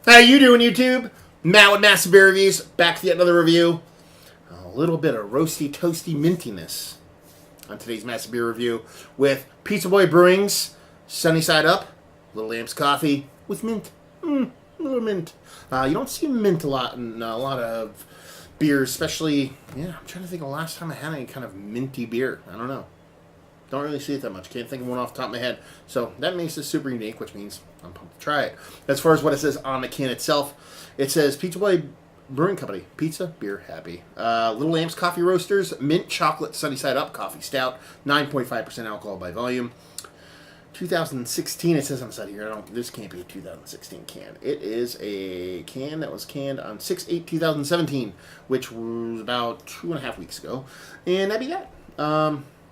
How you doing, YouTube? Matt with Massive Beer Reviews, back to yet another review. A little bit of roasty, toasty mintiness on today's Massive Beer Review with Pizza Boy Brewing's Sunny Side Up, Little Lamb's Coffee with mint. A little mint. You don't see mint a lot in a lot of beers, especially, I'm trying to think of the last time I had any kind of minty beer. I don't know. Don't really see it that much. Can't think of one off the top of my head. So that makes this super unique, which means I'm pumped to try it. As far as what it says on the can itself, it says Pizza Boy Brewing Company. Pizza, beer, happy. Little Lamb's Coffee Roasters, Mint Chocolate Sunny Side Up Coffee Stout, 9.5% alcohol by volume. 2016, it says on the side here. This can't be a 2016 can. It is a can that was canned on 6/8/2017, which was about 2.5 weeks ago. And that'd be that.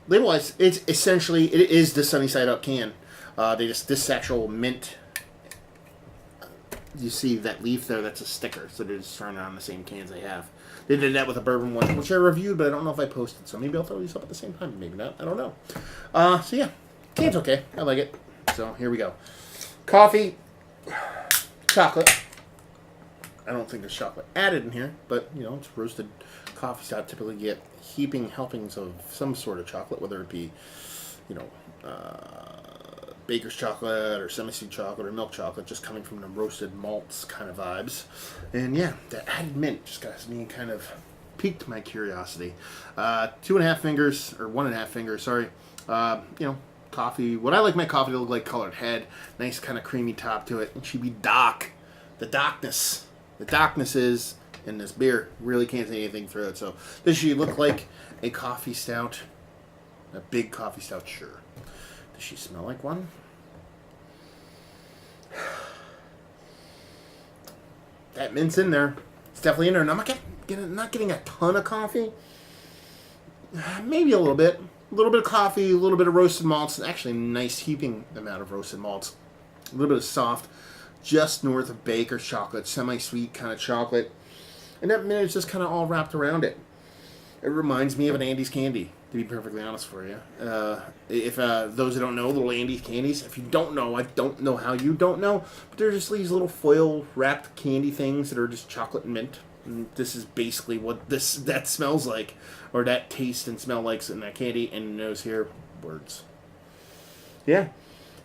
Label-wise, it is the Sunny Side Up can. This actual mint, you see that leaf there, that's a sticker, so they're just throwing it on the same cans they have. They did that with a bourbon one, which I reviewed, but I don't know if I posted, so maybe I'll throw these up at the same time, maybe not, I don't know. So yeah, can's okay, I like it. So here we go. Coffee, chocolate. I don't think there's chocolate added in here, but, it's roasted coffee stout. Typically get heaping helpings of some sort of chocolate, whether it be, baker's chocolate or semi-sweet chocolate or milk chocolate, just coming from the roasted malts kind of vibes. And yeah, the added mint just got me kind of piqued my curiosity. 2.5 fingers, or 1.5 fingers, sorry. Coffee. What I like my coffee to look like colored head, nice kind of creamy top to it. It should be dark. The darkness is in this beer. Really can't say anything through it. So this should look like a coffee stout. A big coffee stout, sure. Does she smell like one? That mint's in there. It's definitely in there. And I'm not getting a ton of coffee. Maybe a little bit. A little bit of coffee, a little bit of roasted malts. Actually, a nice heaping amount of roasted malts. A little bit of soft, just north of baker's chocolate, semi-sweet kind of chocolate. And that mint is just kind of all wrapped around it. It reminds me of an Andy's candy, to be perfectly honest for you. If those who don't know, little Andy's candies, if you don't know, I don't know how you don't know, but they're just these little foil-wrapped candy things that are just chocolate and mint. And this is basically what that smells like, or that taste and smell likes in that candy, and nose here, words. Yeah.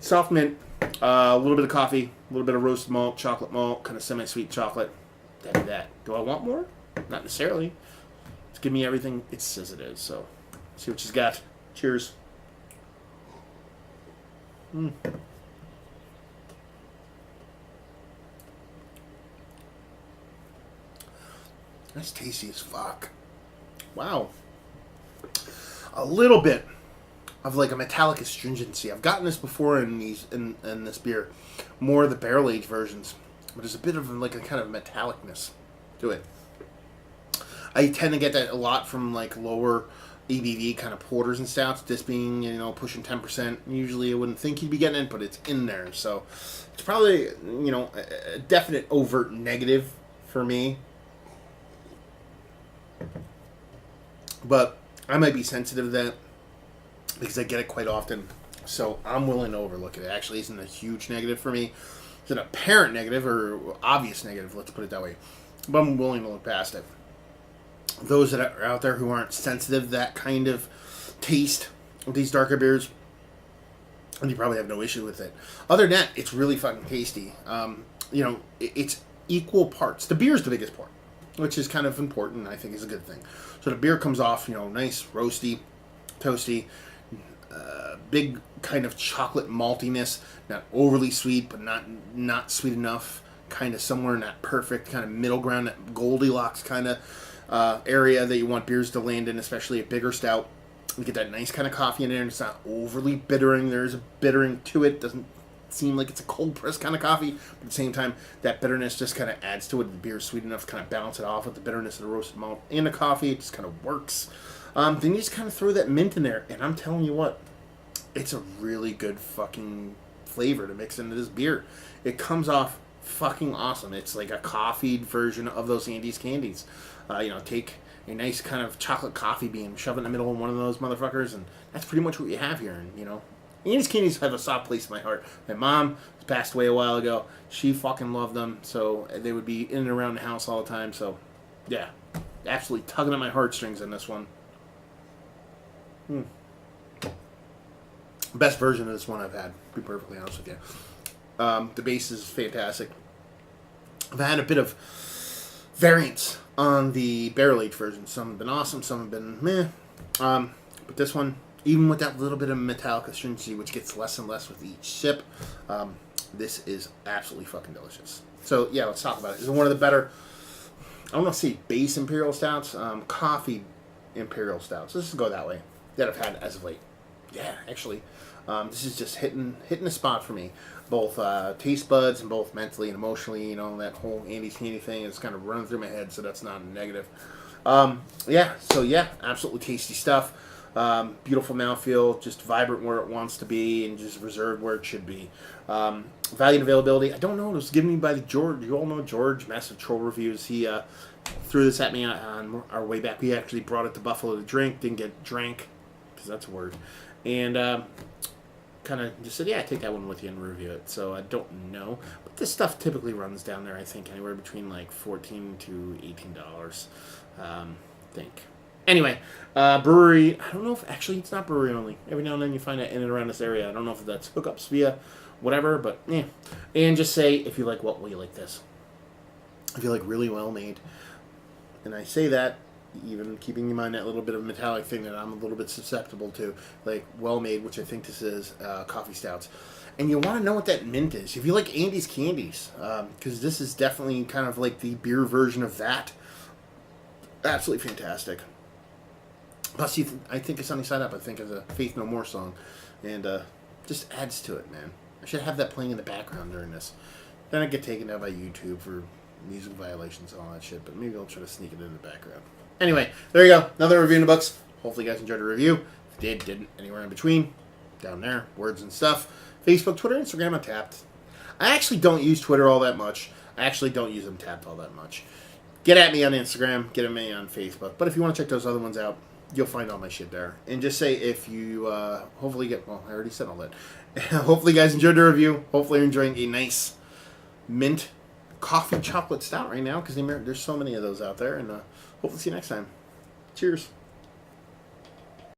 Soft mint, a little bit of coffee, a little bit of roasted malt, chocolate malt, kind of semi-sweet chocolate. That'd be that. Do I want more? Not necessarily. It's give me everything it says it is. So, see what she's got. Cheers. That's tasty as fuck. Wow. A little bit of like a metallic astringency. I've gotten this before in this beer. More of the barrel aged versions. But there's a bit of like a kind of metallicness to it. I tend to get that a lot from like lower ABV kind of porters and stouts. This being, pushing 10%. Usually I wouldn't think you'd be getting it, but it's in there. So it's probably, a definite overt negative for me. But I might be sensitive to that because I get it quite often. So I'm willing to overlook it. It actually isn't a huge negative for me. It's an apparent negative or obvious negative, let's put it that way. But I'm willing to look past it. Those that are out there who aren't sensitive to that kind of taste with these darker beers, and you probably have no issue with it. Other than that, it's really fucking tasty. It's equal parts. The beer's the biggest part, which is kind of important, I think is a good thing. So the beer comes off, nice, roasty, toasty, big kind of chocolate maltiness, not overly sweet, but not sweet enough, kind of somewhere in that perfect kind of middle ground, that Goldilocks kind of area that you want beers to land in, especially a bigger stout. You get that nice kind of coffee in there, and it's not overly bittering. There's a bittering to it. Doesn't seem like it's a cold press kind of coffee, but at the same time, that bitterness just kind of adds to it. The beer is sweet enough to kind of balance it off with the bitterness of the roasted malt and the coffee. It just kind of works. Then you just kind of throw that mint in there, and I'm telling you what, it's a really good fucking flavor to mix into this beer. It comes off fucking awesome. It's like a coffeed version of those Andy's candies. Take a nice kind of chocolate coffee bean, shove it in the middle of one of those motherfuckers, and that's pretty much what you have here. And Andy's candies have a soft place in my heart. My mom passed away a while ago. She fucking loved them, so they would be in and around the house all the time. So, yeah, absolutely tugging at my heartstrings on this one. Best version of this one I've had, to be perfectly honest with you. The base is fantastic. I've had a bit of variance on the barrel-aged version. Some have been awesome, some have been meh. But this one, even with that little bit of metallic astringency, which gets less and less with each sip, this is absolutely fucking delicious. So, yeah, let's talk about it. It's one of the better, I don't want to say base Imperial Stouts, coffee Imperial Stouts. Let's just go that way, that I've had as of late. Yeah, actually, this is just hitting the spot for me. Both taste buds and both mentally and emotionally. You know, that whole Andy's Candy thing is kind of running through my head, so that's not a negative. Yeah, absolutely tasty stuff. Beautiful mouthfeel, just vibrant where it wants to be, and just reserved where it should be. Value and availability, I don't know. It was given me by the George. You all know George, Massive Troll Reviews. He threw this at me on our way back. We actually brought it to Buffalo to drink. Didn't get drank, because that's a word. And kind of just said, yeah, take that one with you and review it. So I don't know. But this stuff typically runs down there, I think, anywhere between like $14 to $18. I think. Anyway, brewery, I don't know if, actually, it's not brewery only. Every now and then you find it in and around this area. I don't know if that's hookups via whatever, but yeah. And just say, if you like, what will you like this? If you like really well made. And I say that, even keeping in mind that little bit of metallic thing that I'm a little bit susceptible to, like well made, which I think this is, coffee stouts. And you want to know what that mint is. If you like Andy's Candies, because this is definitely kind of like the beer version of that. Absolutely fantastic. Plus, I think it's Sunny Side Up. I think is a Faith No More song, and just adds to it, man. I should have that playing in the background during this. Then I get taken down by YouTube for music violations and all that shit. But maybe I'll try to sneak it in the background. Anyway, there you go. Another review in the books. Hopefully, you guys enjoyed the review. If you didn't, anywhere in between, down there, words and stuff. Facebook, Twitter, Instagram, Untapped. I actually don't use Twitter all that much. I actually don't use Untapped all that much. Get at me on Instagram. Get at me on Facebook. But if you want to check those other ones out, you'll find all my shit there. And just say if you hopefully get, well, I already said all that. Hopefully you guys enjoyed the review. Hopefully you're enjoying a nice mint coffee chocolate stout right now, because there's so many of those out there. And hopefully see you next time. Cheers.